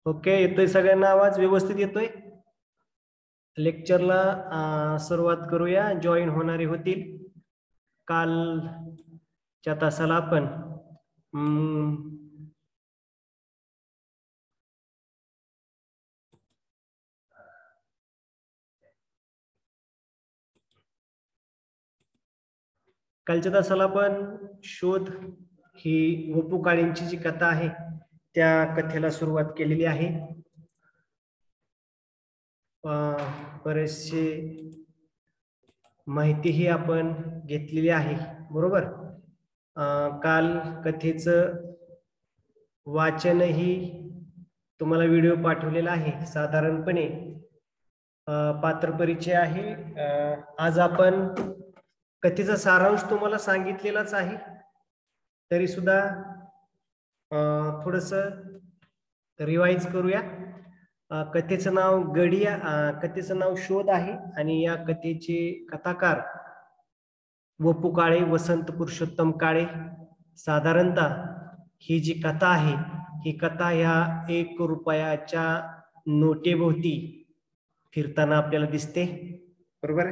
Okay, येतोय सगळ्यांना आवाज व्यवस्थित येतोय? लेक्चरला सुरुवात करूया. जॉईन होणारे होतील. कालच्या तासाला आपण कालच्या तासाला आपण शोध ही वपू काळेंची जी कथा आहे त्या कथेला सुरुवात केलेली आहे. बरेचसे माहितीही आपण घेतलेली आहे, बरोबर. काल कथेचं वाचनही तुम्हाला व्हिडिओ पाठवलेला आहे. साधारणपणे पात्र परिचय आहे. आज आपण कथेचा सारांश तुम्हाला सांगितलेलाच आहे, तरी सुद्धा थोडस रिवाइज करूया. कथेचं नाव गडिया, कथेचं नाव शोध आहे आणि या कथेचे कथाकार वपू काळे, वसंत पुरुषोत्तम काळे. साधारणतः ही जी कथा आहे ही कथा ह्या 1 रुपयाच्या नोटेभोवती फिरताना आपल्याला दिसते, बरोबर.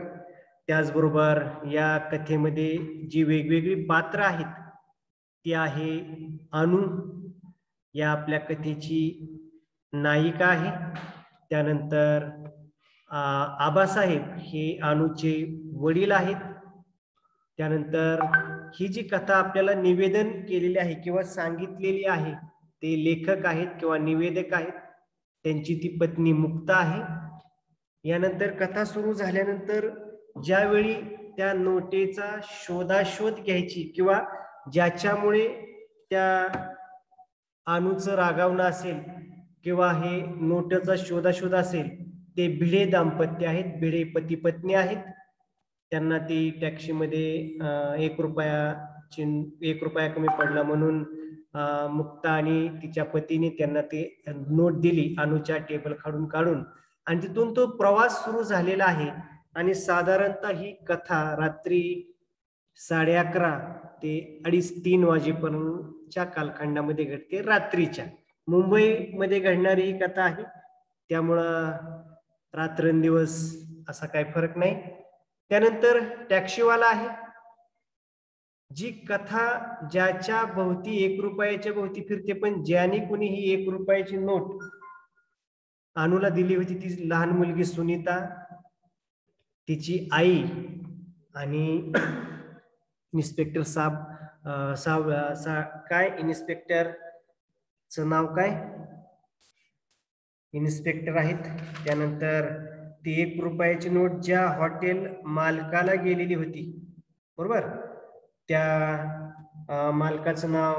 त्याचबरोबर या कथेमध्ये जी वेगवेगळी पात्र आहेत ती आहे अनु, या आपल्या कथेची नायिका आहे. त्यानंतर आबासाहेब हे अनुचे वडील आहेत. त्यानंतर ही जी कथा आपल्याला निवेदन केलेली आहे किंवा सांगितलेली आहे ते लेखक आहेत किंवा निवेदक आहेत. त्यांची ती पत्नी मुक्ता आहे. यानंतर कथा सुरू झाल्यानंतर ज्यावेळी त्या नोटेचा शोधाशोध घ्यायची किंवा ज्याच्यामुळे त्या अनुचं रागावणं असेल किंवा हे नोटेचा शोधाशोध असेल, ते भिडे दाम्पत्य आहेत, भिडे पती पत्नी आहेत. त्यांना ती टॅक्सीमध्ये 1 रुपया कमी पडला म्हणून मुक्ता आणि तिच्या पतीने त्यांना ते नोट दिली अनुच्या टेबल काढून आणि तिथून तो प्रवास सुरू झालेला आहे. आणि साधारणतः ही कथा रात्री 11:30 ते 2:30-3 वाजेपर्यंतच्या कालखंडामध्ये घडते. रात्रीच्या मुंबईमध्ये घडणारी ही कथा आहे, त्यामुळं रात्रंदिवस असा काही फरक नाही. त्यानंतर टॅक्सीवाला आहे. जी कथा ज्याच्या भोवती 1 रुपयाच्या भोवती फिरते, पण ज्याने कुणी ही 1 रुपयाची नोट अनुला दिली होती ती लहान मुलगी सुनीता, तिची आई आणि इन्स्पेक्टर काय इन्स्पेक्टरचं नाव काय, इन्स्पेक्टर आहेत. त्यानंतर ती 1 रुपयाची नोट ज्या हॉटेल मालकाला गेलेली होती, बरोबर, त्या मालकाचं नाव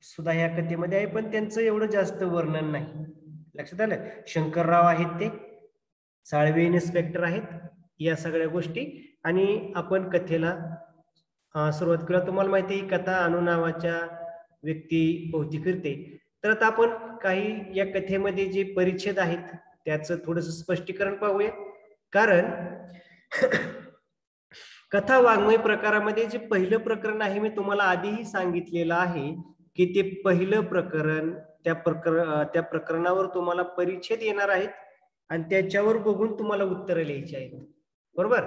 सुद्धा या कथेमध्ये आहे, पण त्यांचं एवढं जास्त वर्णन नाही. लक्षात आलं? शंकरराव आहेत, ते साळवे इन्स्पेक्टर आहेत. या सगळ्या गोष्टी आणि आपण कथेला सुरुवात करूया. तुम्हाला माहिती आहे ही कथा अनु नावाच्या व्यक्ती भोवती फिरते. तर आता आपण काही या कथेमध्ये जे परिच्छेद आहेत त्याचं थोडस स्पष्टीकरण पाहूया. कारण कथा वाङ्मय प्रकारामध्ये जे पहिलं प्रकरण आहे, मी तुम्हाला आधीही सांगितलेलं आहे की ते पहिलं प्रकरण, त्या प्रकरणावर तुम्हाला परिच्छेद येणार आहेत आणि त्याच्यावर बघून तुम्हाला उत्तरं लिहायची आहेत, बरोबर.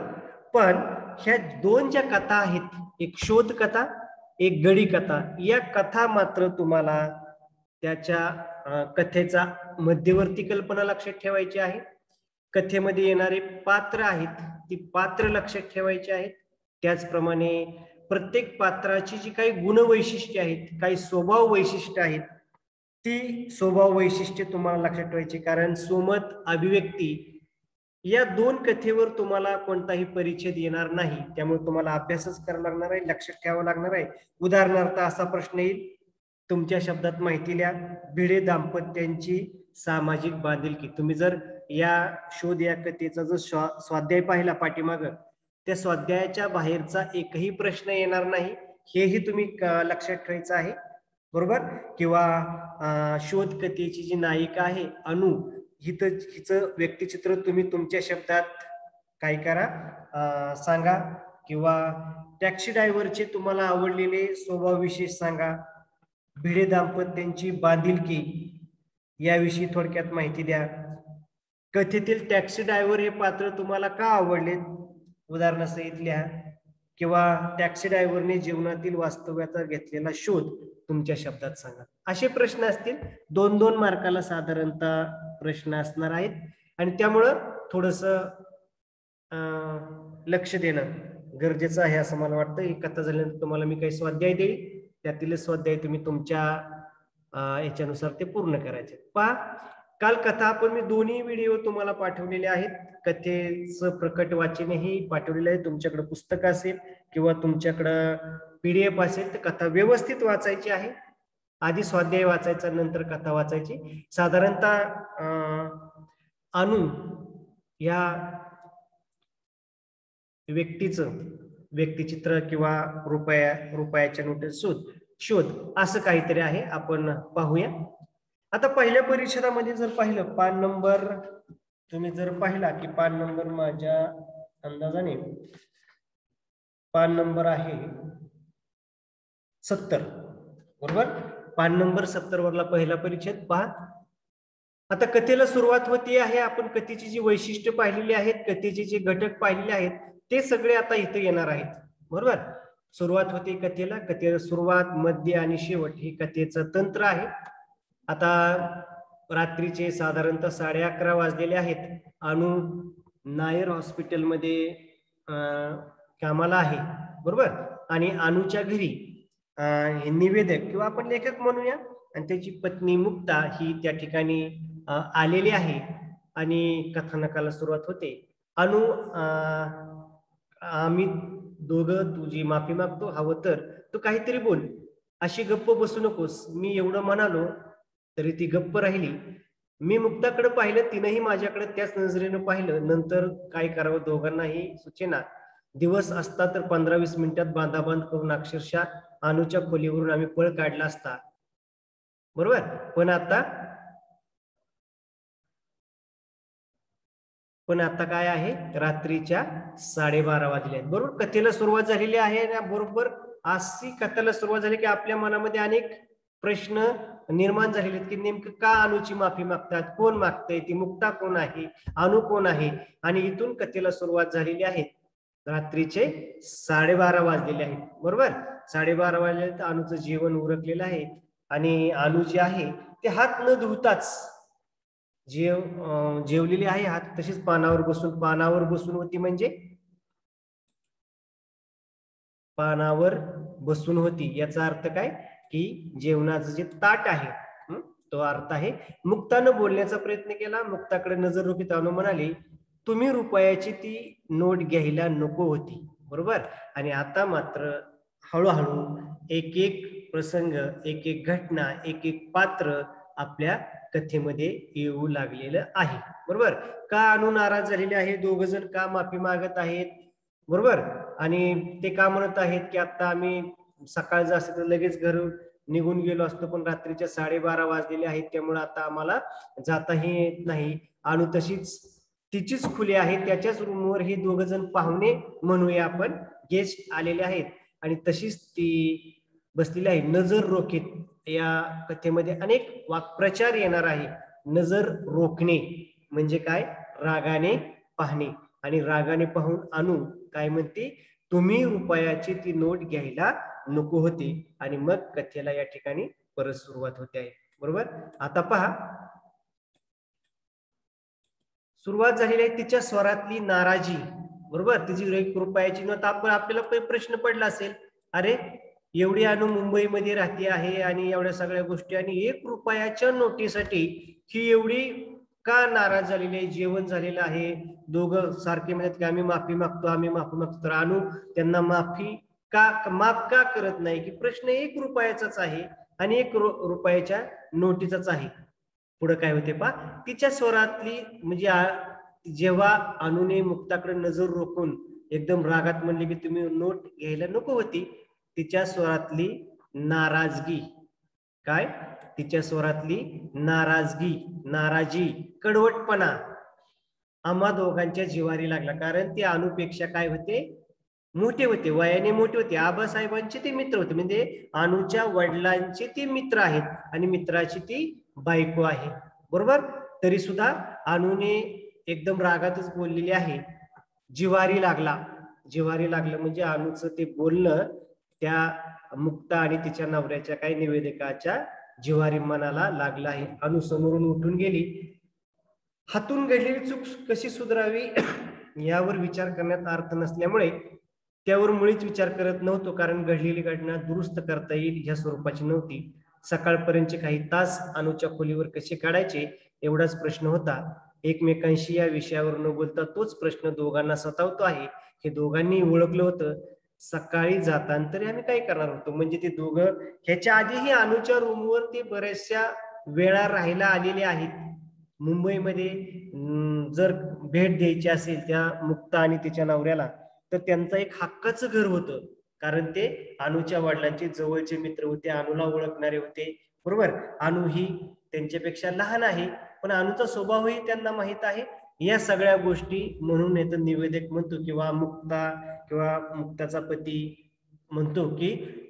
पण ह्या 2 ज्या कथा आहेत, एक शोध कथा, एक गडी कथा, या कथा मात्र तुम्हाला त्याच्या कथेचा मध्यवर्ती कल्पना लक्षात ठेवायची आहे. कथेमध्ये येणारे पात्र आहेत ती पात्र लक्षात ठेवायची आहेत. त्याचप्रमाणे प्रत्येक पात्राची जी काही गुणवैशिष्ट्ये आहेत, काही स्वभाव वैशिष्ट्ये आहेत, ती स्वभाव वैशिष्ट्ये तुम्हाला लक्षात ठेवायची. कारण सुमत, अभिव्यक्ती या 2 कथेवर तुम्हाला कोणताही परिच्छेद येणार नाही, त्यामुळे तुम्हाला अभ्यासच करावा लागणार आहे, लक्षात ठेवावं लागणार आहे. उदाहरणार्थ असा प्रश्न येईल, तुमच्या शब्दात माहिती लिहा, भिडे दाम्पत्यांची सामाजिक बांधिलकी. तुम्ही जर या शोध या कथेचा जर स्वाध्याय पाहिला पाठीमाग, त्या स्वाध्यायाच्या बाहेरचा एकही प्रश्न येणार नाही, हेही तुम्ही लक्षात ठेवायचं आहे, बरोबर. किंवा शोध कथेची जी नायिका आहे अनु, हिचं व्यक्तिचित्र तुम्ही तुमच्या शब्दात काय करा, सांगा. किंवा टॅक्सी ड्रायव्हरचे तुम्हाला आवडलेले स्वभाव विशेष सांगा. भिडे दाम्पत्यांची बांधिलकी याविषयी थोडक्यात माहिती द्या. कथेतील टॅक्सी ड्रायव्हर हे पात्र तुम्हाला का आवडले, उदाहरणासहित लिहा. किंवा टॅक्सी ड्रायव्हरने जीवनातील वास्तव्याचा घेतलेला शोध तुमच्या शब्दात सांगा. असे प्रश्न असतील. 2-2 मार्काला साधारणतः प्रश्न असणार आहेत आणि त्यामुळं थोडस लक्ष देणं गरजेचं आहे असं मला वाटतं. ही कथा झाल्यानंतर तुम्हाला मी काही स्वाध्याय देईल, त्यातील स्वाध्याय तुम्ही तुमच्या याच्यानुसार ते पूर्ण करायचे. पहा, काल कथा आपण मी दोन्ही व्हिडिओ तुम्हाला पाठवलेले आहेत. कथेचं प्रकट वाचनही पाठवलेलं आहे. तुमच्याकडे पुस्तक असेल किंवा तुमच्याकडं PDF असेल तर कथा व्यवस्थित वाचायची आहे. आधी स्वाध्याय वाचायचा, नंतर कथा वाचायची. साधारणतः अनु या व्यक्तीचं व्यक्तिचित्र किंवा रुपयाच्या नोटेस शोध असं काहीतरी आहे. आपण पाहूया. आता पहिल्या परिच्छेदामध्ये जर पाहिलं, पान नंबर तुम्ही जर पाहिला की पान नंबर माझ्या अंदाजाने पान नंबर आहे 70, बरोबर. पान नंबर 70 वरला पहिला परिच्छेद पहा. आता कथेला सुरुवात होती आहे. आपण कथेची जी वैशिष्ट्य पाहिलेली आहेत, कथेचे जे घटक पाहिलेले आहेत ते सगळे आता इथे येणार आहेत, बरोबर. सुरुवात होते कथेला. कथेला सुरुवात, मध्य आणि शेवट हे कथेचं तंत्र आहे. आता रात्रीचे साधारणतः 11:30 वाजलेले आहेत. अनु नायर हॉस्पिटलमध्ये कामाला आहे, बरोबर. आणि अनुच्या घरी हे निवेदक किंवा आपण लेखक म्हणूया आणि त्याची पत्नी मुक्ता ही त्या ठिकाणी आलेली आहे आणि कथानकाला सुरुवात होते. अनु, आम्ही दोघं तुझी माफी मागतो, हवं तर तू काहीतरी बोल, अशी गप्प बसू नकोस. मी एवढं म्हणालो तरी ती गप्प राहिली. मी मुक्ताकडे पाहिलं, तिनंही माझ्याकडे त्याच नजरेनं पाहिलं. नंतर काय करावं दोघांनाही सुचेना. दिवस असता तर 15-20 मिनिटात बांधाबांध करून अक्षरशः अनुच्या खोलीवरून आम्ही पळ काढला असता, बरोबर. पण आता काय आहे, रात्रीच्या 12:30 वाजले आहेत, बरोबर. कथेला सुरुवात झालेली आहे ना, बरोबर. अशी कथेला सुरुवात झाली की आपल्या मनामध्ये अनेक प्रश्न निर्माण झालेले आहेत की नेमकं का अनुची माफी मागतात, कोण मागतंय, ती मुक्ता कोण आहे, अनु कोण आहे. आणि इथून कथेला सुरुवात झालेली आहे. रात्रीचे 12:30 वाजलेले आहेत, बरोबर. 12:30 वाजले तर अनुचं जेवण उरकलेलं आहे आणि अनु जे आहे ते हात न धुताच जेवलेली आहे. हात तशीच पानावर बसून होती, म्हणजे पानावर बसून होती. याचा अर्थ काय की जेवणाचं जे ताट आहे तो अर्थ आहे. मुक्तानं बोलण्याचा प्रयत्न केला. मुक्ताकडे नजर रोखीत अनु म्हणाली, तुम्ही रुपयाची ती नोट घ्यायला नको होती, बरोबर. आणि आता मात्र हळूहळू एक एक प्रसंग, एक एक घटना, एक एक पात्र आपल्या कथेमध्ये येऊ लागलेलं आहे, बरोबर. का अनु नाराज झालेले आहे, दोघ जण का माफी मागत आहेत, बरोबर. आणि ते का म्हणत आहेत की आता आम्ही सकाळचं असतं तर लगेच घर निघून गेलो असतो, पण रात्रीच्या 12:30 वाजलेले आहेत, त्यामुळे आता आम्हाला जाताही येत नाही. अनु तशीच तिचीच खुली आहे, त्याच्याच रूमवर हे दोघ जण पाहुणे म्हणूया आपण, गेस्ट आलेले आहेत आणि तशीच ती बसलेली आहे. नजर रोखीत या कथेमध्ये अनेक वाक्प्रचार येणार आहे. नजर रोखणे म्हणजे काय, रागाने पाहणे. आणि रागाने पाहून अनु काय म्हणते, तुम्ही रुपयाची ती नोट घ्यायला नको होते. आणि मग कथेला या ठिकाणी परत सुरुवात होते आहे, बरोबर. आता पहा, सुरुवात झालेली आहे तिच्या स्वरातली नाराजी, बरोबर. तिची 1 रुपयाची नोट. आपल्याला प्रश्न पडला असेल, अरे एवढी अनु मुंबईमध्ये राहते आहे आणि एवढ्या सगळ्या गोष्टी आणि 1 रुपयाच्या नोटीसाठी ही एवढी का नाराज झालेली आहे. जेवण झालेलं आहे, दोघं सारखे म्हणतात की आम्ही माफी मागतो, आम्ही माफी मागतो. तर अनु त्यांना माफ का करत नाही, की प्रश्न 1 रुपयाचाच आहे आणि 1 रुपयाच्या नोटीचाच आहे. पुढे काय होते पहा, तिच्या स्वरातली म्हणजे जेव्हा अनुने मुक्ताकडे नजर रोखून एकदम रागात म्हणले की तुम्ही नोट घ्यायला नको होती, तिच्या स्वरातली नाराजगी, काय, तिच्या स्वरातली नाराजी, कडवटपणा आम्हा दोघांच्या जिवारी लागला. कारण ते अनुपेक्षा काय होते, मोठे होते, वयाने मोठे होते. आबासाहेबांचे ते मित्र होते, म्हणजे अनुच्या वडिलांचे ते मित्र आहेत आणि मित्राची ती बायको आहे, बरोबर. तरी सुद्धा अनुने एकदम रागातच बोललेली आहे, जिवारी लागला. जिवारी लागलं म्हणजे अनुचं ते बोलणं त्या मुक्ता आणि तिच्या नवऱ्याच्या काही निवेदिकाच्या जिवारी मनाला लागला आहे. अनु समोरून उठून गेली. हातून घडलेली चूक कशी सुधारावी यावर विचार करण्यात अर्थ नसल्यामुळे त्यावर मुळीच विचार करत नव्हतो, कारण घडलेली घटना दुरुस्त करता येईल ह्या स्वरूपाची नव्हती. सकाळपर्यंतचे काही तास अनुच्या खोलीवर कसे काढायचे एवढाच प्रश्न होता. एकमेकांशी या विषयावर न बोलता तोच प्रश्न दोघांना सतावतो आहे हे दोघांनी ओळखलं होतं. सकाळी जाताना तरी आम्ही काय करणार होतो, म्हणजे ते दोघं ह्याच्या आधीही अनुच्या रूमवर ते बऱ्याचशा वेळा राहायला आलेले आहेत. मुंबईमध्ये जर भेट द्यायची असेल त्या मुक्ता आणि तिच्या नवऱ्याला, तर त्यांचं एक हक्काचं घर होतं, कारण ते अनुच्या वडिलांचे जवळचे मित्र होते, अनुला ओळखणारे होते. बरोबर. अनु ही त्यांच्यापेक्षा लहान आहे, पण अनुचा स्वभावही त्यांना माहित आहे. या सगळ्या गोष्टी म्हणून येतं निवेदक म्हणतो किंवा मुक्ताचा पती म्हणतो की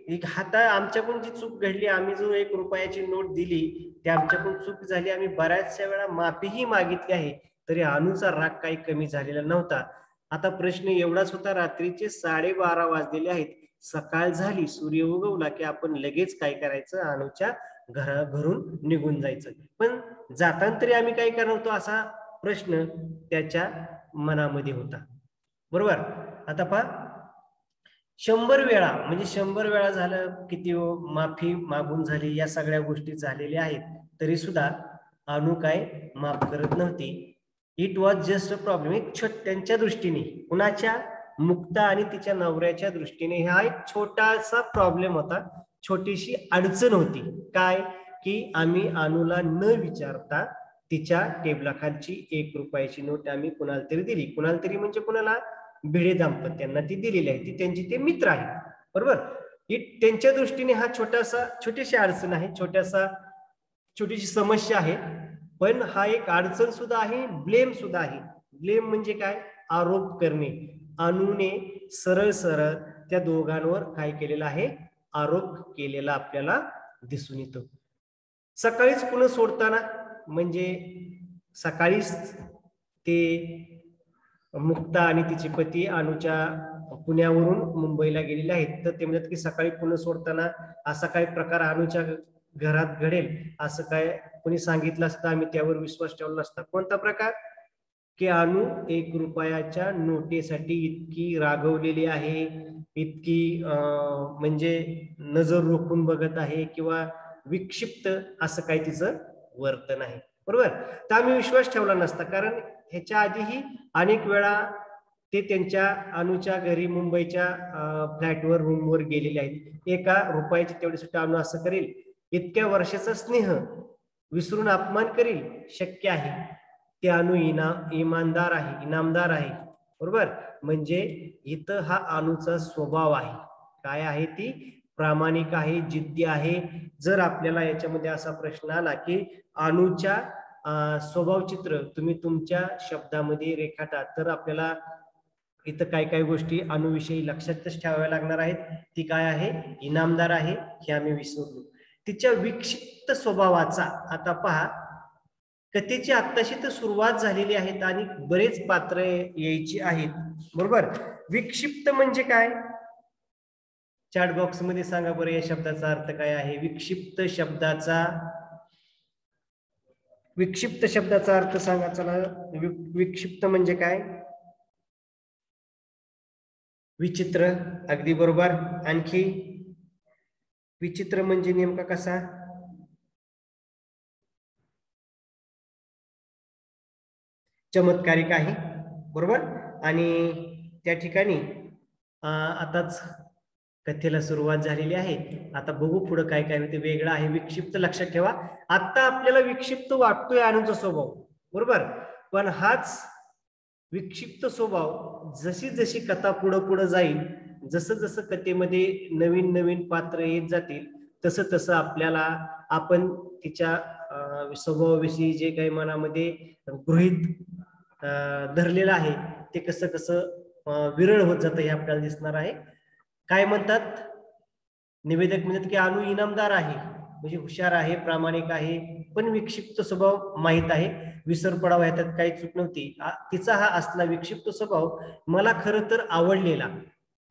एक हाता आमच्याकडून जी चूक घडली, आम्ही जो 1 रुपयाची नोट दिली ते आमच्याकडून चूक झाली, आम्ही बऱ्याचशा वेळा माफीही मागितली आहे, तरी अनुचा राग काही कमी झालेला नव्हता. आता प्रश्न एवढाच होता, रात्रीचे 12:30 वाजलेले आहेत. सकाळ झाली, सूर्य उगवला की आपण लगेच काय करायचं, अनुच्या घरून निघून जायचं. पण जाताना तरी आम्ही काय करणार होतो असा प्रश्न त्याच्या मनामध्ये होता. बरोबर. आता पहा, 100 वेळा म्हणजे 100 वेळा झालं, किती माफी मागून झाली, या सगळ्या गोष्टी झालेल्या आहेत, तरी सुद्धा अनु काय माफ करत नव्हती. It was just a problem. एक त्यांच्या दृष्टीने, कुणाच्या, मुक्ता आणि तिच्या नवऱ्याच्या दृष्टीने हा एक छोटासा प्रॉब्लेम होता, छोटीशी अडचण होती. काय की आम्ही अनुला न विचारता तिच्या टेबलाखालची 1 रुपयाची नोट आम्ही कुणाला तरी दिली. कुणाला तरी म्हणजे कुणाला, भिडे दाम्पत्यांना ती दिलेली आहे. ती त्यांची ते मित्र आहेत. बरोबर. ही त्यांच्या दृष्टीने हा छोटीशी अडचण आहे, छोटीशी समस्या आहे. पण हा एक अडचण सुद्धा आहे, ब्लेम सुद्धा आहे. ब्लेम म्हणजे काय, आरोप करणे. अनुने सरळ सरळ त्या दोघांवर काय केलेला आहे, आरोप केलेला आपल्याला दिसून येतो. सकाळीच पुन्हा सोडताना म्हणजे सकाळीच ते मुक्ता आणि तिचे पती अनुच्या पुण्यावरून मुंबईला गेलेले आहेत, तर ते म्हणतात की सकाळी पुणे सोडताना असा काही प्रकार अनुच्या घरात घडेल असं काय कोणी सांगितलं असतं आम्ही त्यावर विश्वास ठेवला नसता. कोणता प्रकार, की अनु 1 रुपयाच्या नोटेसाठी इतकी रागवलेली आहे, इतकी म्हणजे नजर रोखून बघत आहे किंवा विक्षिप्त असं काही तिचं वर्तन आहे. बरोबर. तर आम्ही विश्वास ठेवला नसता, कारण ह्याच्या आधीही अनेक वेळा ते त्यांच्या अनुच्या घरी मुंबईच्या फ्लॅटवर रूमवर गेलेले आहेत. 1 रुपयाची तेवढी सुद्धा अनु असं करेल, इतक्या वर्षाचा स्नेह विसरून अपमान करेल, शक्य आहे. ते अनु इमानदार आहे. बरोबर. म्हणजे इथं हा अनुचा स्वभाव आहे. काय आहे, ती प्रामाणिक आहे, जिद्दी आहे. जर आपल्याला याच्यामध्ये असा प्रश्न आला की अनुच्या स्वभाव चित्र तुम्ही तुमच्या शब्दामध्ये रेखाटा, तर आपल्याला इथं काय काय गोष्टी अनुविषयी लक्षातच ठेवाव्या लागणार आहेत. ती काय आहे, इनामदार आहे, हे आम्ही विसरलो. तिच्या विक्षिप्त स्वभावाचा, आता पहा, कथेची आत्ताशी तर सुरुवात झालेली आहे आणि बरेच पात्र यायची आहेत. बरोबर. विक्षिप्त म्हणजे काय, चॅट बॉक्स मध्ये सांगा बरं या शब्दाचा अर्थ काय आहे. विक्षिप्त शब्दाचा अर्थ सांगा चला. विक्षिप्त म्हणजे काय, विचित्र. अगदी बरोबर. आणखी विचित्र म्हणजे नेमका कसा, चमत्कारिक आहे. बरोबर. आणि त्या ठिकाणी आताच कथेला सुरुवात झालेली आहे. आता बघू पुढे काय काय होते. वेगळा आहे, विक्षिप्त. लक्षात ठेवा, आता आपल्याला विक्षिप्त वाटतोय अनुचा स्वभाव. बरोबर. पण हाच विक्षिप्त स्वभाव जशी जशी कथा पुढे जाईल, जसं जसं कथेमध्ये नवीन नवीन पात्र येत जातील, तसं तसं आपल्याला आपण तिच्या स्वभावाविषयी जे काही मनामध्ये गृहीत धरलेलं आहे ते कसं कसं विरळ होत जातं हे आपल्याला दिसणार आहे. काय म्हणतात निवेदक, म्हणतात की अनु इनामदार आहे, म्हणजे हुशार आहे, प्रामाणिक आहे, पण विक्षिप्त स्वभाव माहित आहे, विसर पडावा ह्यात काही चूक नव्हती. तिचा हा असला विक्षिप्त स्वभाव मला खरं तर आवडलेला.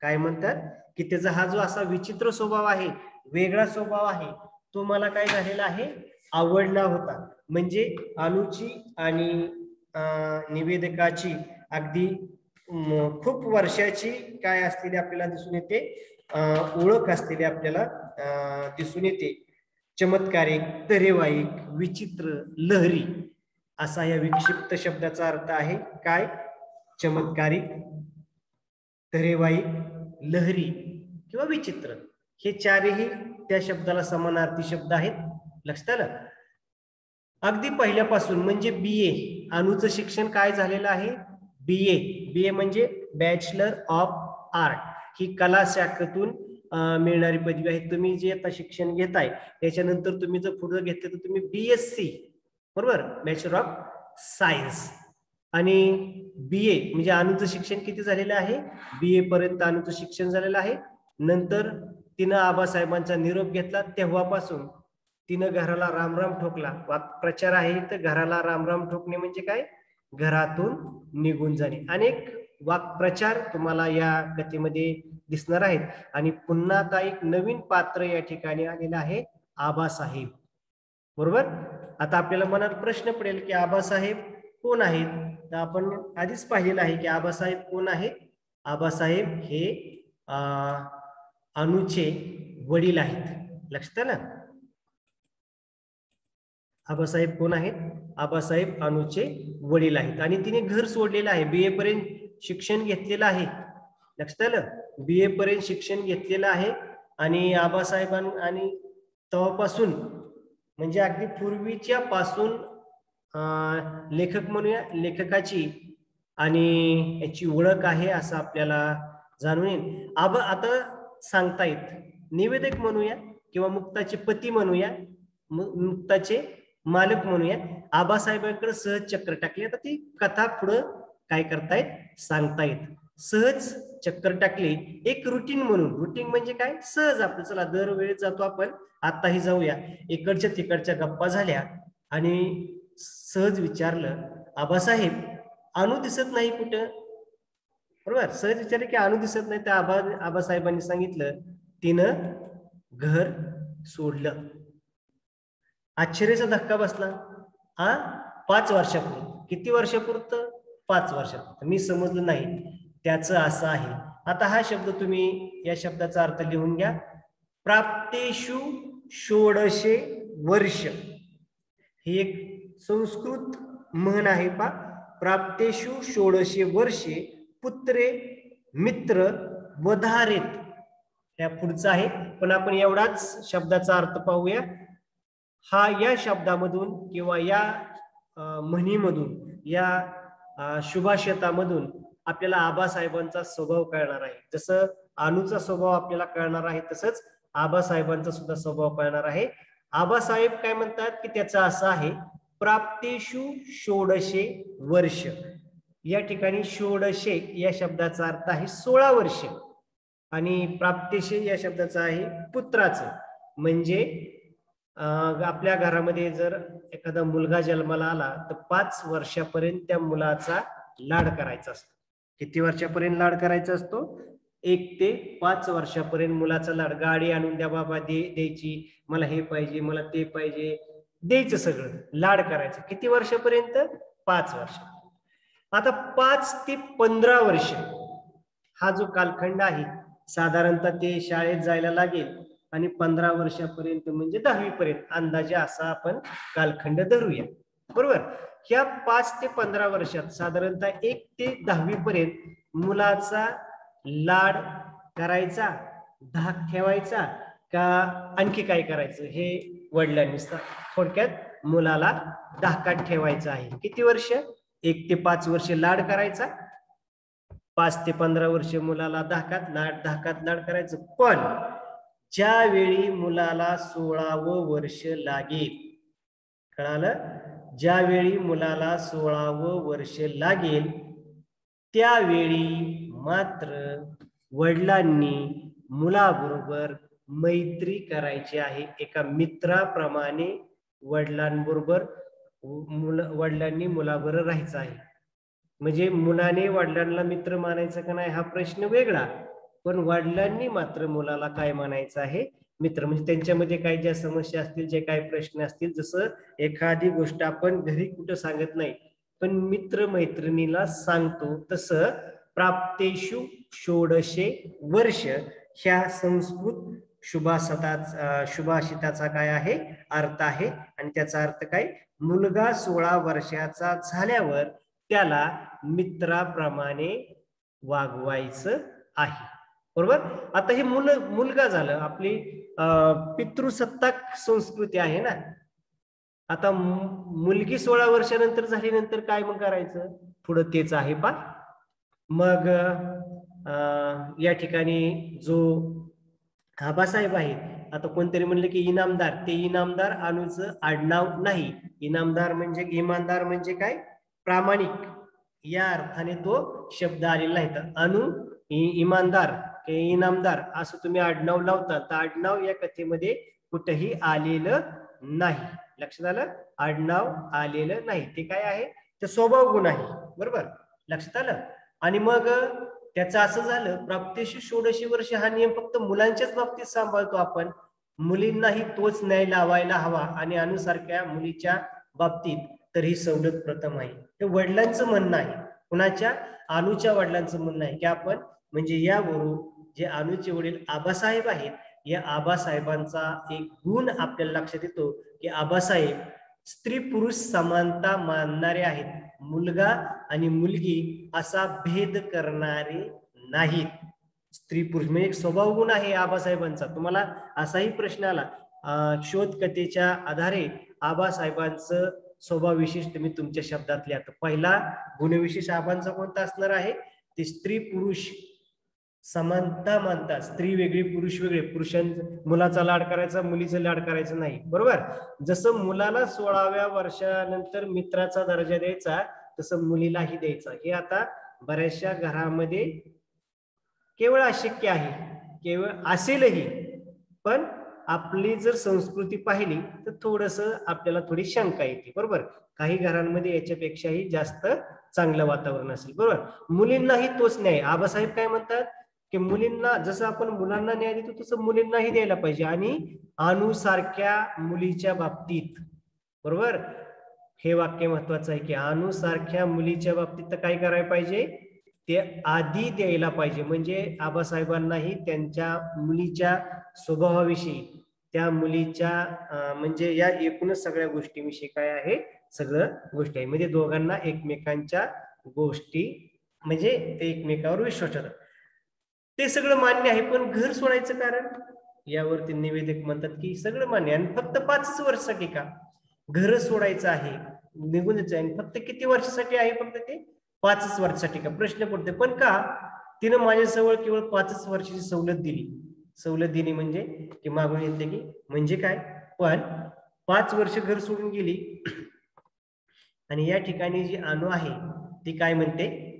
काय म्हणतात की त्याचा हा जो असा विचित्र स्वभाव आहे, वेगळा स्वभाव आहे, तो मला काय झालेला आहे, आवडला होता. म्हणजे अनुची आणि निवेदिकाची अगदी खूप वर्षाची काय असलेली आपल्याला दिसून येते, ओळख असलेली आपल्याला दिसून येते. चमत्कारिक, तरेवाईक, विचित्र, लहरी असा या विक्षिप्त शब्दाचा अर्थ आहे. काय? चमत्कारिक, तरेवाईक, लहरी किंवा विचित्र, हे चारही त्या शब्दाला समानार्थी शब्द आहेत. लक्षात आलं? अगदी पहिल्यापासून म्हणजे BA, अनुचं शिक्षण काय झालेलं आहे, BA म्हणजे बॅचलर ऑफ आर्ट, ही कला शाखेतून मिळणारी पदवी आहे. तुम्ही जे आता शिक्षण घेताय त्याच्यानंतर तुम्ही जर पुढे घेतले तर तुम्ही BSc, बरोबर, बॅचलर ऑफ सायन्स. आणि BA म्हणजे अनुचं शिक्षण किती झालेलं आहे, BA पर्यंत अनुचं शिक्षण झालेलं आहे. नंतर तिनं आबासाहेबांचा निरोप घेतला, तेव्हापासून तिनं घराला रामराम ठोकला. वाक्प्रचार आहे तर घराला रामराम ठोकणे म्हणजे काय, घरातून निघून जाणे. अनेक वाक्प्रचार तुम्हाला या कथेमध्ये दिसणार आहेत. आणि पुन्हा आता एक नवीन पात्र या ठिकाणी आलेलं आहे, आबासाहेब, बरोबर. आता आपल्याला मनात प्रश्न पडेल की आबासाहेब कोण आहेत, तर आपण आधीच पाहिलेलं आहे की आबासाहेब कोण आहेत. आबासाहेब हे अनुचे वडील आहेत. लक्षात आलं? आबासाहेब कोण आहेत, आबासाहेब अनुचे वडील आहेत. आणि तिने घर सोडलेलं आहे, BA पर्यंत शिक्षण घेतलेलं आहे. लक्षात आलं? BA पर्यंत शिक्षण घेतलेलं आहे. आणि आबासाहेबां आणि तेव्हापासून म्हणजे अगदी पूर्वीच्या पासून लेखक म्हणूया, लेखकाची आणि याची ओळख आहे असं आपल्याला जाणून येईल. आता सांगता येत निवेदक म्हणूया किंवा मुक्ताचे पती म्हणूया, मुक्ताचे मालक म्हणूया. आबासाहेबांकडे सहज चक्कर टाकली. आता ती कथा पुढं काय करतायत सांगतायत. सहज चक्कर टाकली एक रुटीन म्हणून. रुटीन म्हणजे काय, सहज आपलं, चला दरवेळेस जातो आपण, आताही जाऊया. इकडच्या तिकडच्या गप्पा झाल्या आणि सहज विचारलं, आबासाहेब अनु दिसत नाही कुठं, बरोबर. सहज विचारलं की अनु दिसत नाही. त्या आबासाहेबांनी सांगितलं तिनं घर सोडलं. आश्चर्याचा धक्का बसला. 5 वर्षापूर्वी. किती वर्षापुरतं? 5 वर्षापुरतं. मी समजलं नाही. त्याचं असं आहे. आता हा शब्द तुम्ही, या शब्दाचा अर्थ लिहून घ्या. प्राप्तेषु षोडशे वर्ष, ही एक संस्कृत म्हण आहे पा. प्राप्तेषु षोडशे वर्षे पुत्रे मित्र वधारेत, त्या पुढचा आहे. पण आपण एवढाच शब्दाचा अर्थ पाहूया. हा या शब्दामधून किंवा या म्हणीमधून, या शुभाशतामधून आपल्याला आबासाहेबांचा स्वभाव कळणार आहे. जसं अनुचा स्वभाव आपल्याला कळणार आहे तसंच आबासाहेबांचा सुद्धा स्वभाव कळणार आहे. आबासाहेब काय म्हणतात की त्याचा असा आहे, प्राप्तेषु षोडशे वर्ष. या ठिकाणी षोडशे या शब्दाचा अर्थ आहे 16 वर्ष आणि प्राप्तेशे या शब्दाचा आहे पुत्राचं. म्हणजे आपल्या घरामध्ये जर एखादा मुलगा जन्माला आला तर 5 वर्षापर्यंत त्या मुलाचा लाड करायचा असतो. किती वर्षापर्यंत लाड करायचा असतो? 1 ते 5 वर्षापर्यंत मुलाचा लाड. गाडी आणून द्या बाबा, द्यायची, मला हे पाहिजे, मला ते पाहिजे, द्यायचं, सगळं लाड करायचं. किती वर्षापर्यंत? 5 वर्ष. आता 5 ते 15 वर्ष हा जो कालखंड आहे, साधारणतः ते शाळेत जायला लागेल आणि 15 वर्षापर्यंत म्हणजे 10वी पर्यंत अंदाजे असा आपण कालखंड धरूया, बरोबर. ह्या 5 ते 15 वर्षात साधारणतः 1 ते 10वी पर्यंत मुलाचा लाड करायचा, धाक ठेवायचा का आणखी काय करायचं, हे वडिलांनी थोडक्यात मुलाला धाकात ठेवायचं आहे. किती वर्ष? 1 ते 5 वर्ष लाड करायचा, 5 ते 15 वर्ष मुलाला धाकात लाड करायचं. पण ज्यावेळी मुलाला 16वं वर्ष लागेल, कळालं, ज्यावेळी मुलाला 16वं वर्ष लागेल त्यावेळी मात्र वडिलांनी मुलाबरोबर मैत्री करायची आहे. एका मित्राप्रमाणे वडिलांबरोबर वडिलांनी मुलाबरोबर राहायचं आहे. म्हणजे मुलाने वडिलांना मित्र मानायचं का नाही हा प्रश्न वेगळा, पण वडिलांनी मात्र मुलाला काय मानायचं आहे, मित्र. म्हणजे त्यांच्यामध्ये काही ज्या समस्या असतील, जे काही प्रश्न असतील, जसं एखादी गोष्ट आपण घरी कुठं सांगत नाही पण मित्र मैत्रिणीला सांगतो, तसं प्राप्तेषु षोडशे वर्ष ह्या संस्कृत शुभाषिताचा काय आहे, अर्थ आहे. आणि त्याचा अर्थ काय, मुलगा 16 वर्षाचा झाल्यावर त्याला मित्राप्रमाणे वागवायचं आहे. बरोबर. आता हे मुलगा झालं, आपली पितृसत्ताक संस्कृती आहे ना. आता मुलगी 16 वर्षानंतर झाल्यानंतर काय मग करायचं, पुढं तेच आहे पा. मग या ठिकाणी जो आबासाहेब आहेत, आता कोणतरी म्हणलं की इनामदार, ते इनामदार अनुचं आडनाव नाही. इनामदार म्हणजे इमानदार म्हणजे काय, प्रामाणिक या अर्थाने तो शब्द आलेला नाही. तर अनु इमानदार इनामदार असं तुम्ही आडनाव लावता, तर आडनाव या कथेमध्ये कुठेही आलेलं नाही. लक्षात आलं, आडनाव आलेलं नाही. ते काय आहे, ते स्वभाव गुण आहे. बरोबर, लक्षात आलं. आणि मग त्याचं असं झालं, प्राप्तेषु षोडशी वर्ष हा नियम फक्त मुलांच्याच बाबतीत सांभाळतो आपण, मुलींनाही तोच न्याय लावायला हवा. आणि अनुसारख्या मुलीच्या बाबतीत तर ही सवलत प्रथम आहे. ते वडिलांचं म्हणणं आहे, कुणाच्या, अनुच्या वडिलांचं म्हणणं आहे की आपण, म्हणजे यावरून जे अनुचे वडील आबासाहेब आहेत, या आबासाहेबांचा एक गुण आपल्याला लक्षात येतो की आबासाहेब स्त्री पुरुष समानता मानणारे आहेत. मुलगा आणि मुलगी असा भेद करणारे नाहीत. स्त्री पुरुष म्हणजे एक स्वभाव गुण आहे आबासाहेबांचा. तुम्हाला असाही प्रश्न आला शोध कथेच्या आधारे आबासाहेबांचं स्वभाव विशेष तुम्ही तुमच्या शब्दात लिहा. पहिला गुणविशेष आबांचा कोणता असणार आहे, ते स्त्री पुरुष समानता मानतात. स्त्री वेगळी पुरुष वेगळे, मुलाचा लाड करायचा, मुलीचा लाड करायचं नाही. बरोबर. जसं मुलाला 16व्या वर्षानंतर मित्राचा दर्जा द्यायचा, तसं मुलीलाही द्यायचा. हे आता बऱ्याचशा घरामध्ये केवळ अशक्य आहे, केवळ असेलही, पण आपली जर संस्कृती पाहिली तर थोडस आपल्याला थोडी शंका येते. बरोबर. काही घरांमध्ये याच्यापेक्षाही जास्त चांगलं वातावरण असेल. बरोबर. मुलींनाही तोच न्याय. आबासाहेब काय म्हणतात की मुलींना जसं आपण मुलांना न्याय देतो तसं मुलींनाही द्यायला पाहिजे. आणि अनुसारख्या मुलीच्या बाबतीत, बरोबर, हे वाक्य महत्वाचं आहे की अनुसारख्या मुलीच्या बाबतीत तर काय करायला पाहिजे, ते आधी द्यायला पाहिजे. म्हणजे आबासाहेबांनाही त्यांच्या मुलीच्या स्वभावाविषयी, त्या मुलीच्या म्हणजे या एकूणच सगळ्या गोष्टीविषयी काय आहे, सगळं गोष्टी आहे. म्हणजे दोघांना एकमेकांच्या गोष्टी, म्हणजे ते एकमेकावर विश्वास ठेवतात, ते सगळं मान्य आहे. पण घर सोडायचं कारण, यावरती निवेदक म्हणतात की सगळं मान्य आणि फक्त 5 वर्षासाठी का घर सोडायचं आहे, निघून जायचं आहे, फक्त किती वर्षासाठी आहे, फक्त ते 5 वर्षासाठी का. प्रश्न पडते, पण का तिनं माझ्याजवळ केवळ 5 वर्षाची सवलत दिली. सवलत दिली म्हणजे की मागून येते की म्हणजे काय, पण 5 वर्ष घर सोडून गेली. आणि या ठिकाणी जी अनु आहे ती काय म्हणते,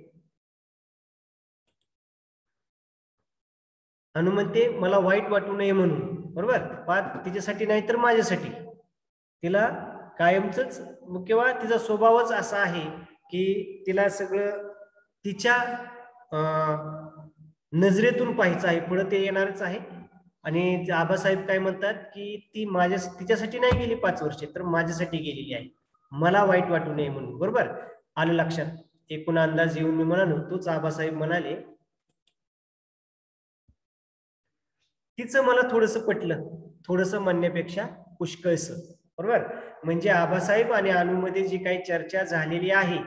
अनु म्हणते मला वाईट वाटू नये म्हणून. बरोबर. तिच्यासाठी नाही तर माझ्यासाठी. तिला कायमच किंवा तिचा स्वभावच असा आहे की तिला सगळं तिच्या नजरेतून पाहायचं आहे, पुढे ते येणारच आहे. आणि आबासाहेब काय म्हणतात की ती तिच्यासाठी नाही गेली 5 वर्षे, तर माझ्यासाठी गेलेली आहे, मला वाईट वाटू नये म्हणून. बरोबर. आलं लक्षात. एकूण अंदाज येऊन मी म्हणालो तोच आबासाहेब म्हणाले, तिचं मला थोडस पटलं, थोडस म्हणण्यापेक्षा पुष्कळस. बरोबर. म्हणजे आबासाहेब आणि अनुमध्ये जी काही चर्चा झालेली आहे,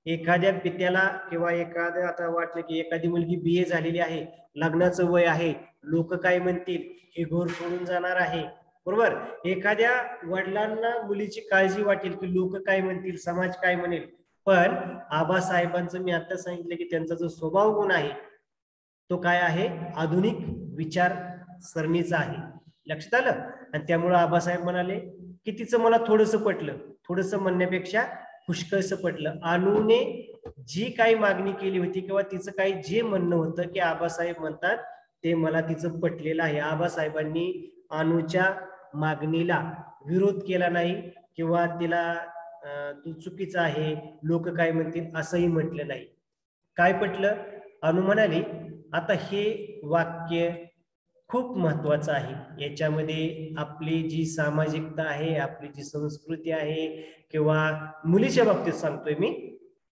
एखाद्या पित्याला किंवा एखाद्या, आता वाटलं की एखादी मुलगी BA झालेली आहे, लग्नाचं वय आहे, लोक काय म्हणतील, हे घर सोडून जाणार आहे. बरोबर. एखाद्या वडिलांना मुलीची काळजी वाटेल की लोक काय म्हणतील, समाज काय म्हणेल. पण आबासाहेबांचं मी आता सांगितलं की त्यांचा जो स्वभाव गुण आहे तो काय आहे, आधुनिक विचार सरणीचा आहे. लक्षात आलं. आणि त्यामुळे आबासाहेब म्हणाले की तिचं मला थोडस पटलं, थोडस म्हणण्यापेक्षा पुष्कळस पटलं. अनुने जी काही मागणी केली होती किंवा तिचं काही जे म्हणणं होतं की आबासाहेब म्हणतात ते मला तिचं पटलेलं आहे. आबासाहेबांनी अनुच्या मागणीला विरोध केला नाही किंवा तिला तू चुकीचा आहे, लोक काय म्हणतील असंही म्हटलं नाही. काय पटलं? अनु म्हणाली, आता हे वाक्य खूप महत्वाचं आहे. याच्यामध्ये आपली जी सामाजिकता आहे, आपली जी संस्कृती आहे, किंवा मुलीच्या बाबतीत सांगतोय मी,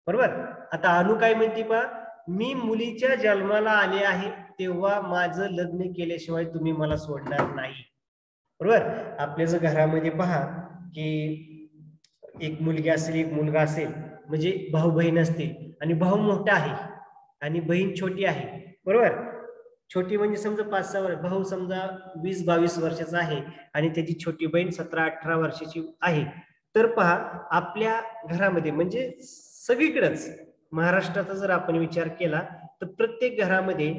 बरोबर. आता अनु काय म्हणते पहा, मी मुलीच्या जन्माला आले आहे तेव्हा माझं लग्न केल्याशिवाय तुम्ही मला सोडणार नाही. बरोबर. आपल्या जर घरामध्ये पहा की एक मुलगी असेल, एक मुलगा असेल, म्हणजे भाऊ बहीण असतील आणि भाऊ मोठा आहे आणि बहीण छोटी आहे, बरोबर. छोटी म्हणजे समजा 5-6 वर्ष, भाऊ समजा 20-22 वर्षाचा आहे आणि त्याची छोटी बहीण 17-18 वर्षाची आहे. तर पहा आपल्या घरामध्ये म्हणजे सगळीकडेच महाराष्ट्राचा जर आपण विचार केला तर प्रत्येक घरामध्ये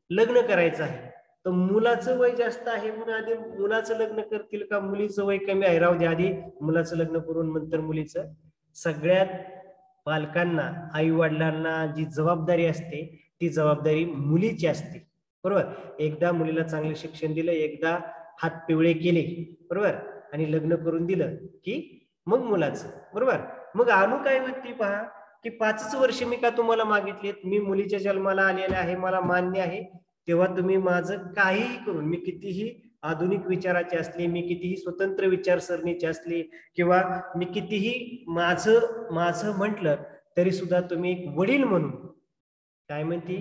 लग्न करायचं आहे, तर मुलाचं वय जास्त आहे म्हणून आधी मुलाचं लग्न करतील का मुलीचं वय कमी आहे, राहू दे आधी मुलाचं लग्न करून नंतर मुलीचं. सगळ्यात पालकांना, आई वडिलांना जी जबाबदारी असते ती जबाबदारी मुलीची असते, बरोबर. एकदा मुलीला चांगलं शिक्षण दिलं, एकदा हात पिवळे केले, बरोबर, आणि लग्न करून दिलं की मग मुलाचं, बरोबर. मग अनु काय म्हणते पहा की 5 वर्ष मी का तुम्हाला मागितलेत, मी मुलीच्या जन्माला आलेले आहे, मला मान्य आहे, तेव्हा तुम्ही माझं काहीही करून, मी कितीही आधुनिक विचाराचे असले, मी कितीही स्वतंत्र विचारसरणीचे असले, किंवा मी कितीही माझं म्हटलं तरी सुद्धा तुम्ही एक वडील म्हणून, काय म्हणते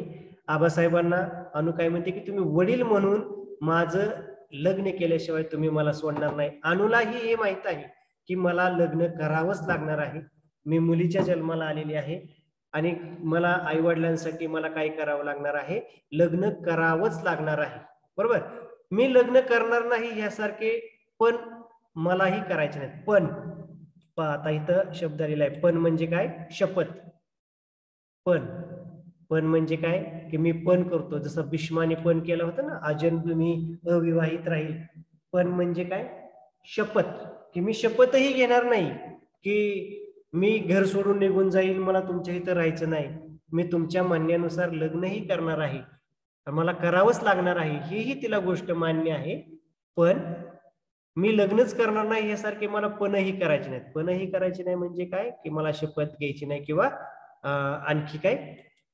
आबासाहेबांना अनु काय म्हणते की तुम्ही वडील म्हणून माझं लग्न केल्याशिवाय तुम्ही मला सोडणार नाही. अनुलाही हे माहित आहे की मला लग्न करावंच लागणार आहे, मी मुलीच्या जन्माला आलेली आहे आणि मला आई वडिलांसाठी मला काय करावं लागणार आहे, लग्न करावंच लागणार आहे, बरोबर. मी लग्न करणार नाही ह्यासारखे पण मलाही करायचे नाही. पण आता इथं शब्द आलेला आहे, पण म्हणजे काय, शपथ. पण पण म्हणजे काय की मी पण करतो, जसं भीष्माने पण केलं होतं ना, अजन्म मी अविवाहित राहील. पण म्हणजे काय, शपथ, की मी शपथही घेणार नाही की मी घर सोडून निघून जाईल, मला तुमच्या इथं राहायचं नाही, मी तुमच्या म्हणण्यानुसार लग्नही करणार आहे, मला करावंच लागणार आहे, हीही तिला गोष्ट मान्य आहे. पण मी लग्नच करणार नाही यासारखे मला पणही करायचे नाहीत. पणही करायचे नाही म्हणजे काय की मला शपथ घ्यायची नाही किंवा आणखी काय,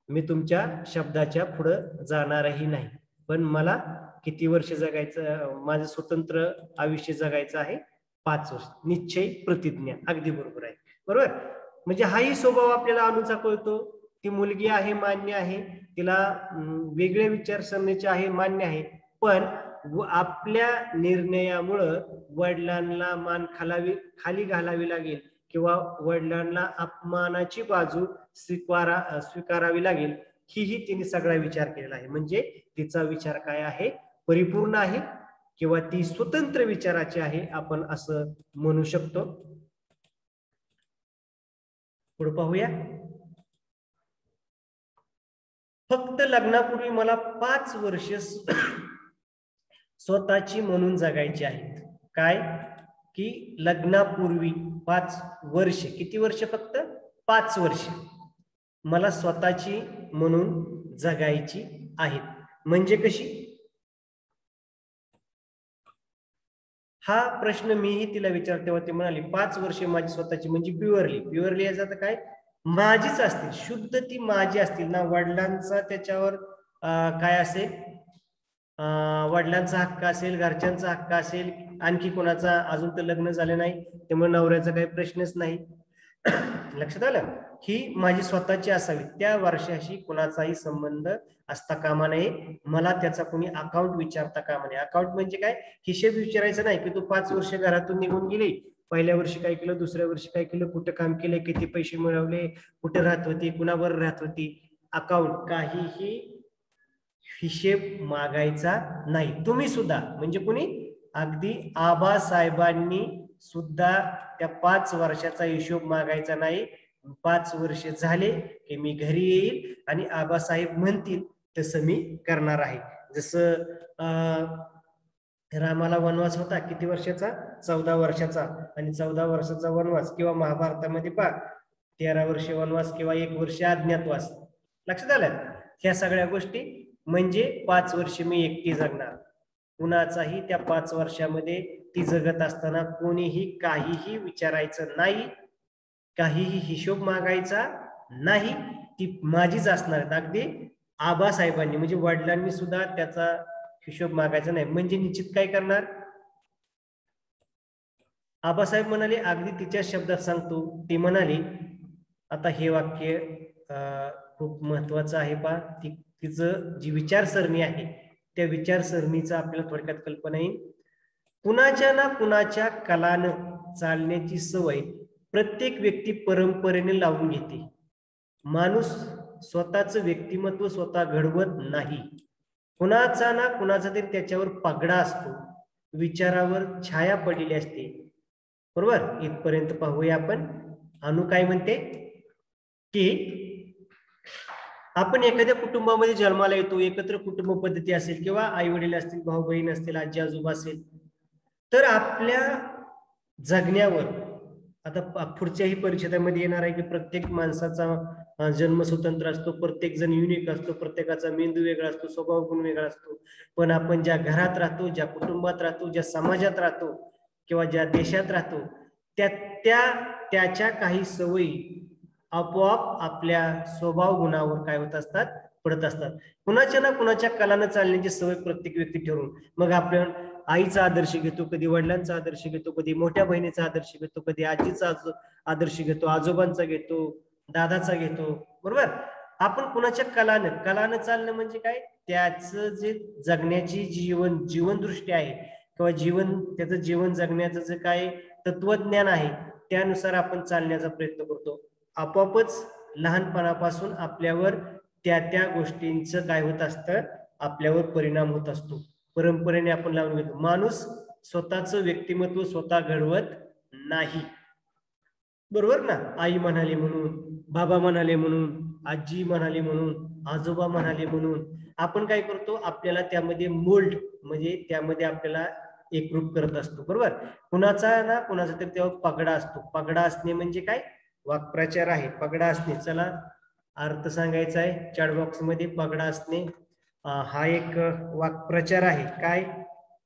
मी तुमच्या शब्दाच्या पुढे जाणारही नाही. पण मला किती वर्ष जगायचं, माझं स्वतंत्र आयुष्य जगायचं आहे, 5 वर्ष, निश्चय प्रतिज्ञा. अगदी बरोबर आहे, बरोबर. म्हणजे हाही स्वभाव आपल्याला अनुचा कळतो. ती मुलगी आहे, मान्य आहे, तिला वेगळ्या विचारसरणीचे आहे, मान्य आहे, पण आपल्या निर्णयामुळं वडिलांना मान खाली घालावी लागेल किंवा वडिलांना अपमानाची बाजू स्वीकारावी लागेल, हीही तिने सगळा विचार केलेला आहे. म्हणजे तिचा विचार काय आहे, परिपूर्ण आहे किंवा ती स्वतंत्र विचाराची आहे, आपण असं म्हणू शकतो. पुढे पाहूया. फक्त लग्नापूर्वी मला 5 वर्ष स्वतःची म्हणून जगायची आहेत. काय की लग्नापूर्वी 5 वर्ष, किती वर्ष, फक्त 5 वर्ष मला स्वतःची म्हणून जगायची आहेत. म्हणजे कशी, हा प्रश्न मीही तिला विचारते तेव्हा ती म्हणाली 5 वर्षे माझी स्वतःची म्हणजे प्युअरली याचा काय, माझीच असतील, शुद्ध ती माझी असतील ना, वडिलांचा त्याच्यावर काय असेल, वडिलांचा हक्क असेल, घरच्यांचा हक्क असेल, आणखी कोणाचा, अजून तर लग्न झालं नाही त्यामुळे नवऱ्याचा काही प्रश्नच नाही. लक्षात आलं, ही माझी स्वतःची असावी, त्या वर्षाशी कुणाचाही संबंध असता कामा नये, मला त्याचा कोणी अकाउंट विचारता कामा नये. अकाउंट म्हणजे काय, हिशेब विचारायचं नाही की तू 5 वर्ष घरातून निघून गेली, पहिल्या वर्षी काय केलं, दुसऱ्या वर्षी काय केलं, कुठं काम केलं, किती पैसे मिळवले, कुठे राहत होती, कुणावर राहत होती. अकाउंट, काहीही हिशेब मागायचा नाही. तुम्ही सुद्धा म्हणजे कुणी, अगदी आबासाहेबांनी सुद्धा त्या 5 वर्षाचा हिशोब मागायचा नाही. 5 वर्ष झाले की मी घरी येईल आणि आबासाहेब म्हणतील तसं मी करणार आहे. जसं रामाला वनवास होता किती वर्षाचा, 14 वर्षाचा, आणि 14 वर्षाचा वनवास, किंवा महाभारतामध्ये पहा 13 वर्ष वनवास किंवा 1 वर्ष अज्ञातवास. लक्षात आलं, ह्या सगळ्या गोष्टी म्हणजे 5 वर्ष मी एकटी जगणार, कुणाचाही त्या 5 वर्षामध्ये ती जगत असताना कोणीही काहीही विचारायचं नाही, काहीही हिशोब मागायचा नाही, ती माझीच असणार आहे. अगदी आबासाहेबांनी म्हणजे वडिलांनी सुद्धा त्याचा हिशोब मागायचा नाही. म्हणजे निश्चित काय करणार? आबासाहेब म्हणाले, अगदी तिच्या शब्दात सांगतो, ती म्हणाली, आता हे वाक्य खूप महत्वाचं आहे पहा. तिचं जी विचारसरणी आहे त्या विचारसरणीचा आपल्याला थोडक्यात कल्पना येईल. कुणाच्या ना कुणाच्या कलानं चालण्याची सवय प्रत्येक व्यक्ती परंपरेने लावून घेते. माणूस स्वतःचं व्यक्तिमत्व स्वतः घडवत नाही. कुणाचा ना कुणाचा तरी त्याच्यावर पगडा असतो, विचारावर छाया पडलेली असते. बरोबर, इथपर्यंत पाहूया आपण. अनु काय म्हणते की आपण एखाद्या कुटुंबामध्ये जन्माला येतो, एकत्र कुटुंब पद्धती असेल किंवा आई वडील असतील, भाऊ बहीण असतील, आजी आजोबा असेल, तर आपल्या जगण्यावर आता पुढच्याही परिषदेमध्ये येणार आहे की प्रत्येक माणसाचा जन्म स्वतंत्र असतो, प्रत्येक जण युनिक असतो, प्रत्येकाचा मेंदू वेगळा असतो, स्वभाव गुण वेगळा असतो. पण आपण ज्या घरात राहतो, ज्या कुटुंबात राहतो, ज्या समाजात राहतो किंवा ज्या देशात राहतो, त्याच्या काही सवयी आपोआप आपल्या स्वभाव गुणावर काय होत असतात, पडत असतात. कुणाच्या ना कुणाच्या कलानं चालण्याची सवय प्रत्येक व्यक्ती ठरवून मग आपण आईचा आदर्श घेतो, कधी वडिलांचा आदर्श घेतो, कधी मोठ्या बहिणीचा आदर्श घेतो, कधी आजीचा आदर्श घेतो, आजोबांचा घेतो, दादाचा घेतो. बरोबर, आपण कुणाच्या कलानं चालणं म्हणजे काय, त्याचं जे जगण्याची जीवनदृष्टी आहे किंवा त्याचं जीवन जगण्याचं जे काय तत्वज्ञान आहे त्यानुसार आपण चालण्याचा प्रयत्न करतो. आपोआपच लहानपणापासून आपल्यावर त्या गोष्टींचं काय होत असतं, आपल्यावर परिणाम होत असतो. परंपरेने आपण लावून घेतो. माणूस स्वतःचं व्यक्तिमत्व स्वतः घडवत नाही. बरोबर ना? आई म्हणाले म्हणून, बाबा म्हणाले म्हणून, आजी म्हणाले म्हणून, आजोबा म्हणाले म्हणून आपण काय करतो, आपल्याला त्यामध्ये मोल्ड म्हणजे त्यामध्ये आपल्याला एकरूप करत असतो. बरोबर, कुणाचा ना कुणाचा तरी तेव्हा पगडा असतो. पगडा असणे म्हणजे काय, वाक्प्रचार आहे. पगडा असणे, चला अर्थ सांगायचा आहे चॅट बॉक्स मध्ये. पगडा असणे हा एक वाक्प्रचार आहे. काय,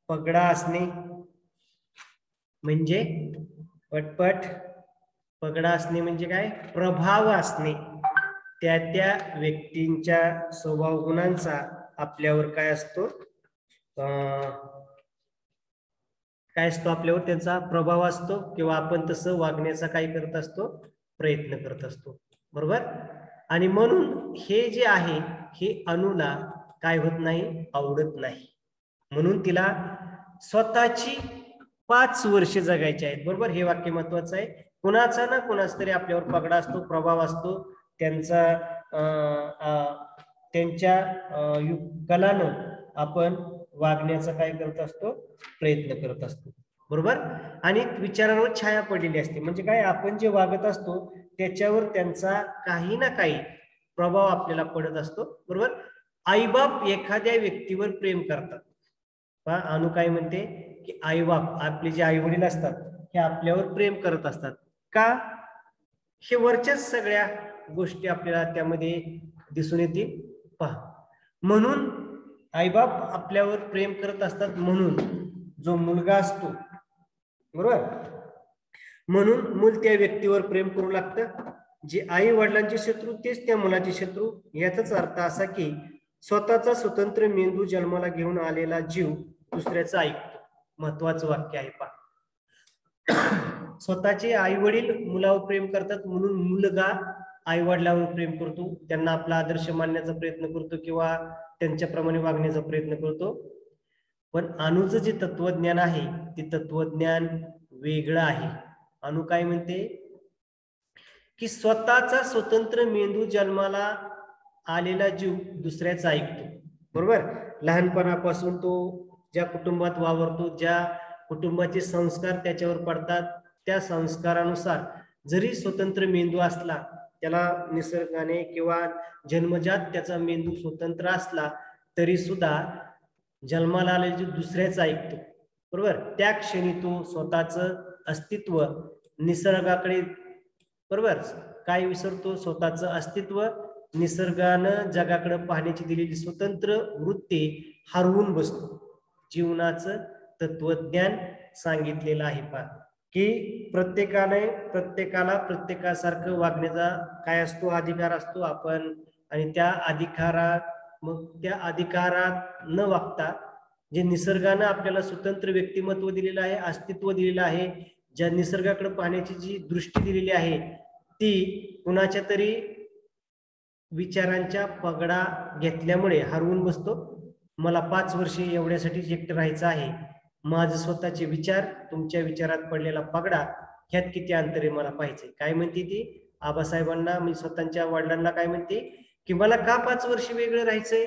पगडा असणे म्हणजे पटपट, पगडा असणे म्हणजे काय, प्रभाव असणे. त्या व्यक्तींच्या स्वभाव गुणांचा आपल्यावर काय असतो, आपल्यावर त्यांचा प्रभाव असतो किंवा आपण तसं वागण्याचा काय करत असतो, प्रयत्न करत असतो. बरोबर, आणि म्हणून हे जे आहे हे अनुला काय होत नाही, आवडत नाही. म्हणून तिला स्वतःची 5 वर्ष जगायची आहेत. बरोबर, हे वाक्य महत्वाचं आहे. कुणाचा ना कुणाचा तरी आपल्यावर पगडा असतो, प्रभाव असतो, त्यांच्या कलानं आपण वागण्याचा काय करत असतो, प्रयत्न करत असतो. बरोबर, आणि विचारांवर छाया पडलेली असते. म्हणजे काय, आपण जे वागत असतो त्याच्यावर त्यांचा काही ना काही प्रभाव आपल्याला पडत असतो. बरोबर, आईबाप एखाद्या व्यक्तीवर प्रेम करतात. अनु काय म्हणते की आईबाप, आपले जे आई वडील असतात हे आपल्यावर प्रेम करत असतात. का, हे वरच्याच सगळ्या गोष्टी आपल्याला त्यामध्ये दिसून येतील पहा. म्हणून आईबाप आपल्यावर प्रेम करत असतात. म्हणून जो मुलगा असतो, बरोबर, म्हणून मूल त्या व्यक्तीवर प्रेम करू लागतं. जे आई वडिलांचे शत्रू तेच त्या मुलाचे शत्रू. याचाच अर्थ असा की स्वतःचा स्वतंत्र मेंदू जन्माला घेऊन आलेला जीव दुसऱ्याचं ऐकतो. महत्वाचं वाक्य आहे पहा. स्वतःचे आई वडील मुलावर प्रेम करतात म्हणून मुलगा आई वडिलांवर प्रेम करतो, त्यांना आपला आदर्श मानण्याचा प्रयत्न करतो किंवा त्यांच्याप्रमाणे वागण्याचा प्रयत्न करतो. पण अनुचं जे तत्वज्ञान आहे ते तत्वज्ञान वेगळं आहे. अनु काय म्हणते की स्वतःचा स्वतंत्र मेंदू जन्माला आलेला जीव दुसऱ्याचा ऐकतो. बरोबर, लहानपणापासून तो ज्या कुटुंबात वावरतो, ज्या कुटुंबाचे संस्कार त्याच्यावर पडतात, त्या संस्कारानुसार जरी स्वतंत्र मेंदू असला, त्याला निसर्गाने किंवा जन्मजात त्याचा मेंदू स्वतंत्र असला तरी सुद्धा जन्माला आलेले जीव दुसऱ्याचा ऐकतो. बरोबर, त्या क्षणी तो स्वतःचं अस्तित्व निसर्गाकडे, बरोबर, काय विसरतो, स्वतःचं अस्तित्व निसर्गानं जगाकडे पाहण्याची दिलेली स्वतंत्र वृत्ती हरवून बसतो. जीवनाचं तत्वज्ञान सांगितलेलं आहे पहा, की प्रत्येकाला प्रत्येकासारखं वागण्याचा काय असतो, अधिकार असतो. आपण आणि त्या अधिकारात न वागता जे निसर्गानं आपल्याला स्वतंत्र व्यक्तिमत्व दिलेलं आहे, अस्तित्व दिलेलं आहे, ज्या निसर्गाकडे पाहण्याची जी दृष्टी दिलेली आहे, ती कुणाच्या तरी विचारांच्या पगडा घेतल्यामुळे हरवून बसतो. मला 5 वर्षे एवढ्यासाठी एकटं राहायचं आहे. माझे स्वतःचे विचार, तुमच्या विचारात पडलेला पगडा, ह्यात किती अंतर आहे मला पाहिजे. काय म्हणते ती आबासाहेबांना, मी स्वतःच्या वडिलांना काय म्हणते, की मला का 5 वर्ष वेगळं राहायचंय,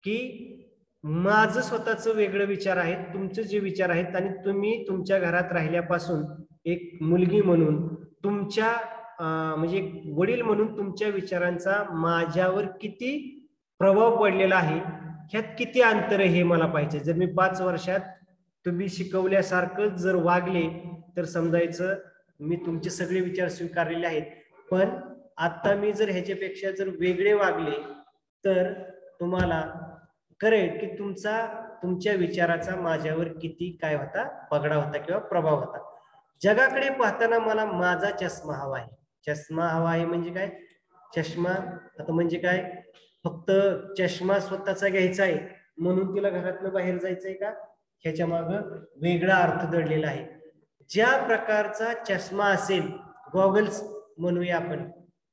की माझं स्वतःचं वेगळं विचार आहेत, तुमचे जे विचार आहेत, आणि तुम्ही तुमच्या घरात राहिल्यापासून एक मुलगी म्हणून तुमच्या म्हणजे वडील म्हणून तुमच्या विचारांचा माझ्यावर किती प्रभाव पडलेला आहे, ह्यात किती अंतर आहे हे मला पाहिजे. जर मी 5 वर्षात तुम्ही शिकवल्यासारखं जर वागले तर समजायचं मी तुमचे सगळे विचार स्वीकारलेले आहेत, पण आता मी जर ह्याच्यापेक्षा जर वेगळे वागले तर तुम्हाला कळेल की तुमच्या विचाराचा माझ्यावर किती काय होता, पगडा होता किंवा प्रभाव होता. जगाकडे पाहताना मला माझा चष्मा हवा आहे. चष्मा हवा आहे म्हणजे काय, चष्मा आता म्हणजे काय, फक्त चष्मा स्वतःचा घ्यायचा आहे म्हणून तिला घरातनं बाहेर जायचंय का, ह्याच्या मागं वेगळा अर्थ दडलेला आहे. ज्या प्रकारचा चष्मा असेल, गॉगल्स म्हणूया आपण,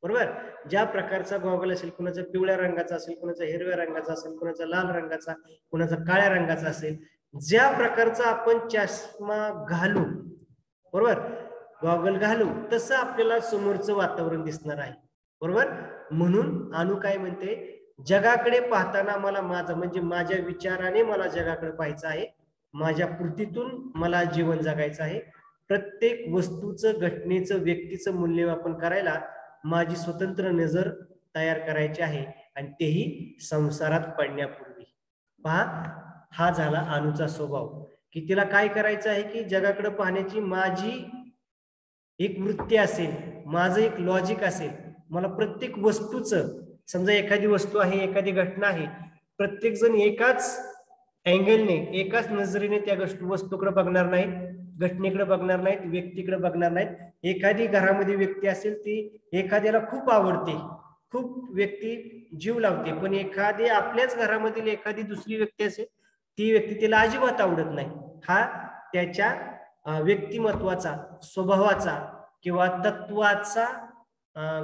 बरोबर, ज्या प्रकारचा गॉगल असेल, कुणाचा पिवळ्या रंगाचा असेल, कुणाचा हिरव्या रंगाचा असेल, कुणाचा लाल रंगाचा, कुणाचा काळ्या रंगाचा असेल, ज्या प्रकारचा आपण चष्मा घालू, बरोबर, गॉगल घालू, तसं आपल्याला समोरचं वातावरण दिसणार आहे, बरोबर. म्हणून अनु काय म्हणते, जगाकडे पाहताना मला माझं म्हणजे माझ्या विचाराने मला जगाकडे पाहायचं आहे, माझ्या कृतीतून मला जीवन जगायचं आहे. प्रत्येक वस्तूचं, घटनेचं, व्यक्तीचं मूल्यमापन करायला माझी स्वतंत्र नजर तयार करायची आहे, आणि तेही संसारात पडण्यापूर्वी. पहा, हा झाला अनुचा स्वभाव, की तिला काय करायचं आहे, की जगाकडे पाहण्याची माझी एक वृत्ती असेल, माझं एक लॉजिक असेल. मला प्रत्येक वस्तूचं, समजा एखादी वस्तू आहे, एखादी घटना आहे, प्रत्येक जण एकाच अँगलने, एकाच नजरेने त्या वस्तूकडे बघणार नाहीत, घटनेकडे बघणार नाहीत, व्यक्तीकडे बघणार नाहीत. एखादी घरामध्ये व्यक्ती असेल, ती एखाद्याला खूप आवडते, खूप व्यक्ती जीव लावते, पण एखादी आपल्याच घरामधील एखादी दुसरी व्यक्ती असेल, ती व्यक्ती तिला अजिबात आवडत नाही. हा त्याच्या व्यक्तिमत्वाचा, स्वभावाचा किंवा तत्वाचा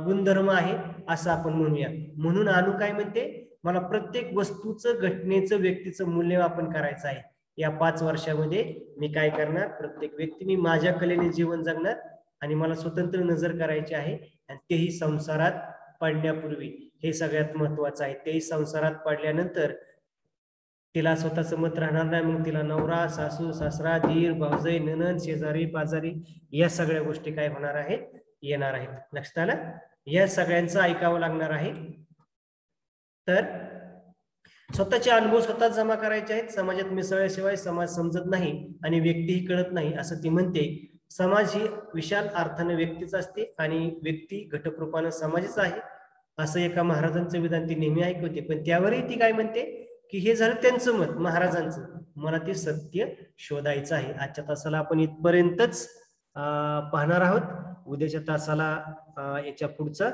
गुणधर्म आहे असं आपण म्हणूया. म्हणून अनु काय म्हणते, मला प्रत्येक वस्तूचं, घटनेचं, व्यक्तीचं मूल्यमापन करायचं आहे. या 5 वर्षामध्ये मी काय करणार, प्रत्येक व्यक्ती मी माझ्या कलेने जीवन जगणार, आणि मला स्वतंत्र नजर करायची आहे, आणि तेही संसारात पडण्यापूर्वी. हे सगळ्यात महत्वाचं आहे. तेही संसारात पडल्यानंतर तिला स्वतःचं मत राहणार नाही, मग तिला नवरा, सासू, सासरा, धीर, भाऊजाई, नणंद, शेजारी पाजारी, या सगळ्या गोष्टी काय होणार आहेत, येणार आहेत. लक्षात आलं, या सगळ्यांचं ऐकावं लागणार आहे. तर स्वतःचे अनुभव स्वतः जमा करायचे आहेत. समाजात मिसळल्याशिवाय समाज समजत नाही आणि व्यक्तीही कळत नाही असं ती म्हणते. समाज ही विशाल अर्थाने व्यक्तीच असते आणि व्यक्ती घटकरूपानं समाजच आहे, असं एका महाराजांचं विधान ती नेहमी ऐकवते. पण त्यावरही ती काय म्हणते, की हे झालं त्यांचं मत, महाराजांचं, मला ते सत्य शोधायचं आहे. आजच्या तासाला आपण इथपर्यंतच पाहणार आहोत. उद्याच्या तासाला याच्या पुढचं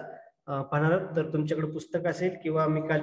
पाहणार आहोत. तर तुमच्याकडे पुस्तक असेल किंवा मी काल